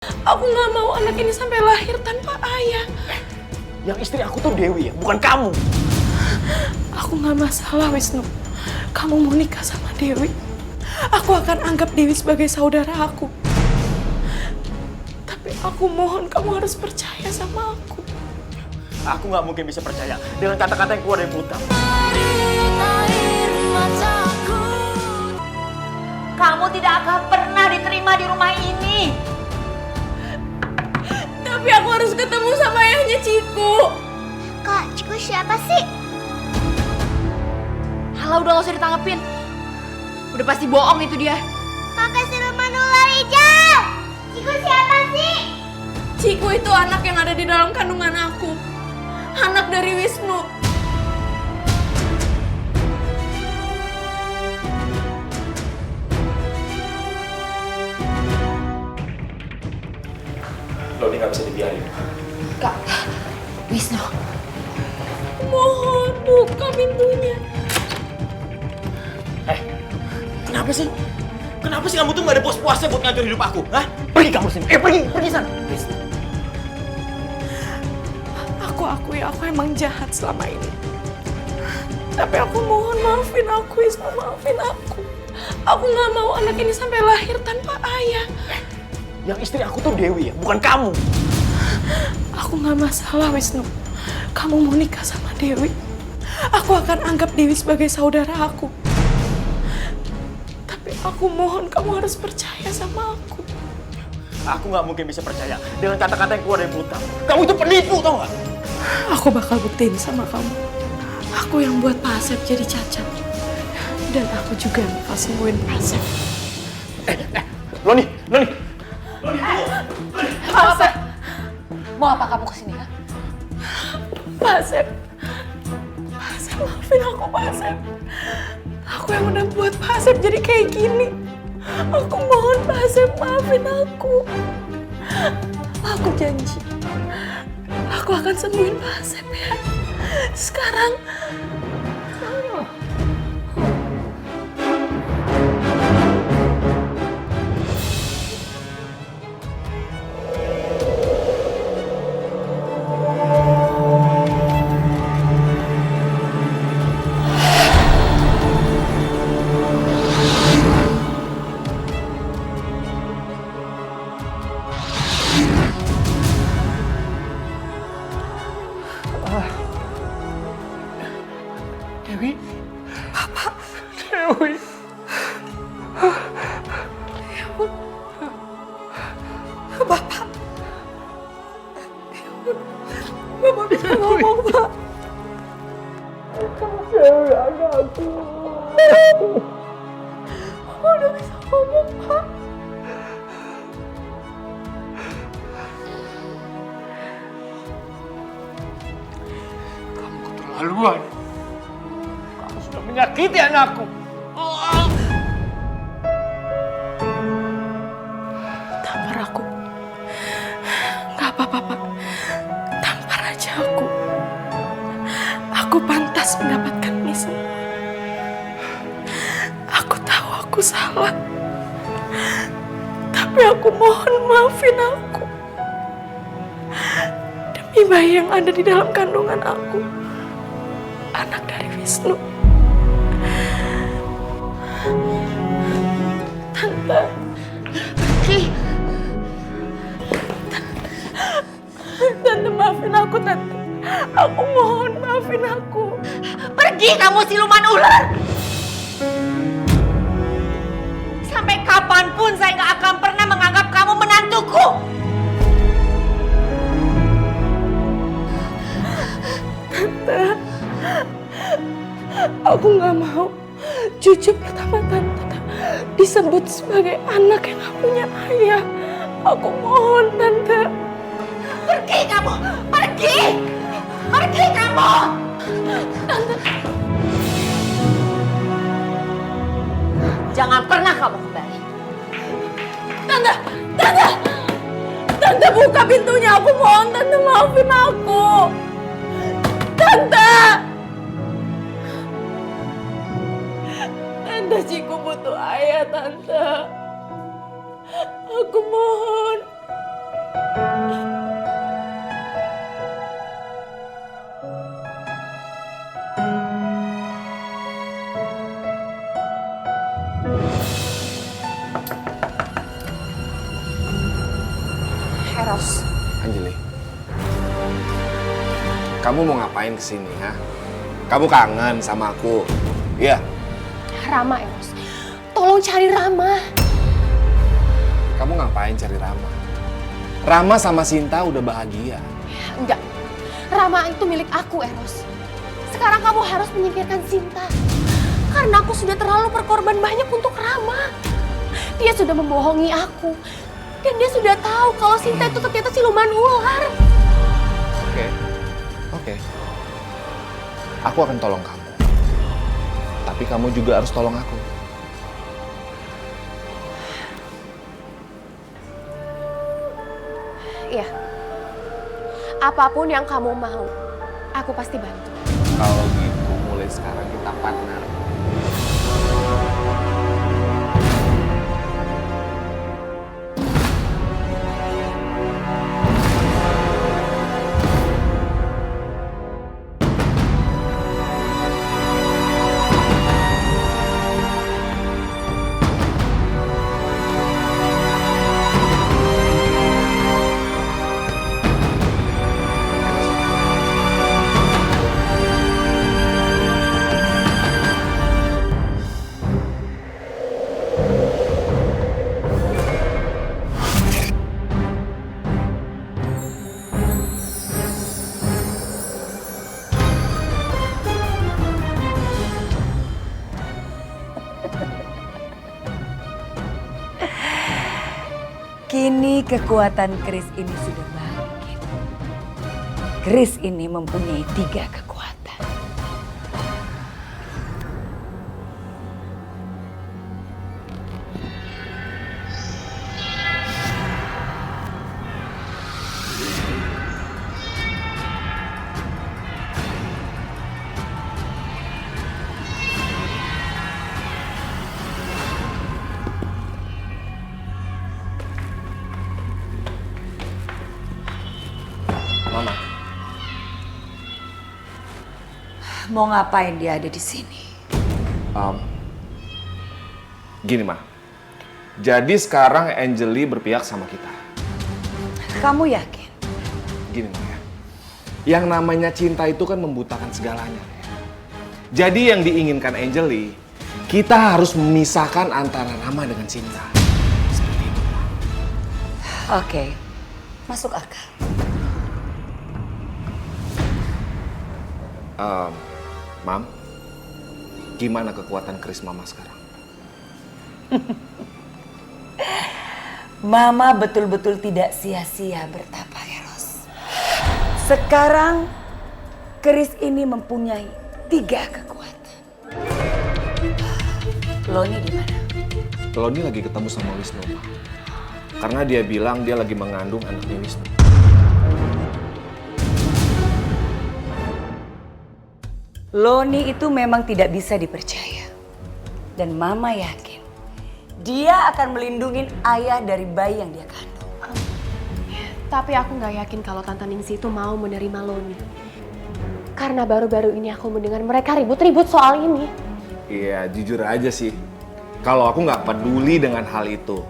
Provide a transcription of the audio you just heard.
Aku nggak mau anak ini sampai lahir tanpa ayah. Yang istri aku tuh Dewi ya, bukan kamu. Aku nggak masalah, Wisnu. Kamu mau nikah sama Dewi, aku akan anggap Dewi sebagai saudara aku. Tapi aku mohon kamu harus percaya sama aku. Aku nggak mungkin bisa percaya dengan kata-kata yang keluar dari mulut kamu. Kamu tidak akan pernah diterima di rumah ini. Tapi aku harus ketemu sama ayahnya Ciku. Kak, Ciku siapa sih? Halah, udah gak usah ditanggepin. Udah pasti bohong itu dia. Kakak siluman ular hijau. Ciku siapa sih? Ciku itu anak yang ada di dalam kandungan aku. Anak dari Wisnu. Lo ini nggak bisa dibiarin. Kak, Wisnu. Mohon buka pintunya. Kenapa sih? Kenapa sih kamu tuh nggak ada puas-puasnya buat ngatur hidup aku? Hah? Pergi kamu sini. Pergi sana. Please. Aku akui aku emang jahat selama ini. Tapi aku mohon maafin aku, Wisnu, maafin aku. Aku nggak mau anak ini sampai lahir tanpa ayah. Yang istri aku tuh Dewi ya, bukan kamu. Aku nggak masalah, Wisnu. Kamu mau nikah sama Dewi, aku akan anggap Dewi sebagai saudara aku. Tapi aku mohon kamu harus percaya sama aku. Aku nggak mungkin bisa percaya dengan kata-kata yang keluar dari mulut kamu. Kamu itu penipu, tau nggak? Aku bakal buktiin sama kamu. Aku yang buat Pak Asep jadi cacat. Dan aku juga yang bakal sembuhin Pak Asep. Loni. Pak Asep! Mau apa kamu kesini, ha? Pak Asep, maafin aku, Pak Asep. Aku yang udah buat Pak Asep jadi kayak gini. Aku mohon Pak Asep maafin aku. Aku janji, aku akan sembuhin Pak Asep ya. Sekarang, Dewi. Papa. Dewi. ya ampun. Bapak. Ya ampun. Bapak bisa ngomong, Pak. Dewi, anakku. Bapak udah bisa ngomong, Pak. Kamu keterlaluan. Kamu sudah menyakiti anakku. Tampar aku. Gak apa-apa, Pak. Tampar aja aku. Aku pantas mendapatkan ini semua. Aku tahu aku salah. Tapi aku mohon maafin aku. Demi bayi yang ada di dalam kandungan aku. Anak dari Wisnu. Tante. Tante maafin aku, Tante. Aku mohon maafin aku. Pergi kamu siluman ular! Sampai kapanpun saya nggak akan pernah menganggap kamu menantuku. Tante, aku nggak mau cucu pertama Tante disebut sebagai anak yang nggak punya ayah. Aku mohon, Tante. Pergi kamu! Pergi! Pergi kamu! Tante. Jangan pernah kamu kembali. Tante, Tante, Tante buka pintunya. Aku mohon, Tante maafin aku. Tante, Tante Ciku butuh ayah, Tante. Aku mohon. Eros. Anjali, kamu mau ngapain kesini, ha? Kamu kangen sama aku? Iya. Rama, Eros. Tolong cari Rama. Kamu ngapain cari Rama? Rama sama Sinta udah bahagia. Enggak. Rama itu milik aku, Eros. Sekarang kamu harus menyingkirkan Sinta. Karena aku sudah terlalu berkorban banyak untuk Rama. Dia sudah membohongi aku. Dan dia sudah tahu kalau Sinta itu ternyata siluman ular. Oke. Aku akan tolong kamu. Tapi kamu juga harus tolong aku. Iya. Apapun yang kamu mau, aku pasti bantu. Kalau gitu, mulai sekarang kita partner. Kini kekuatan keris ini sudah bangkit. Keris ini mempunyai 3 kekuatan. Mama, Mau ngapain dia ada di sini? gini Ma. Jadi sekarang Anjali berpihak sama kita. Kamu yakin? Gini Ma ya. Yang namanya cinta itu kan membutakan segalanya. Ya. Jadi yang diinginkan Anjali, kita harus memisahkan antara Rama dengan Cinta. Seperti itu. Oke, masuk akal. Mam, gimana kekuatan keris Mama sekarang? Mama betul-betul tidak sia-sia bertapa, Eros. Sekarang keris ini mempunyai 3 kekuatan. Loni di mana? Loni lagi ketemu sama Wisnu, Ma. Karena dia bilang dia lagi mengandung anaknya Wisnu. Loni itu memang tidak bisa dipercaya. Dan Mama yakin dia akan melindungi ayah dari bayi yang dia kandung. Tapi aku nggak yakin kalau Tante Ningsih itu mau menerima Loni. Karena baru-baru ini aku mendengar mereka ribut-ribut soal ini. Iya, jujur aja sih. Kalau aku nggak peduli dengan hal itu.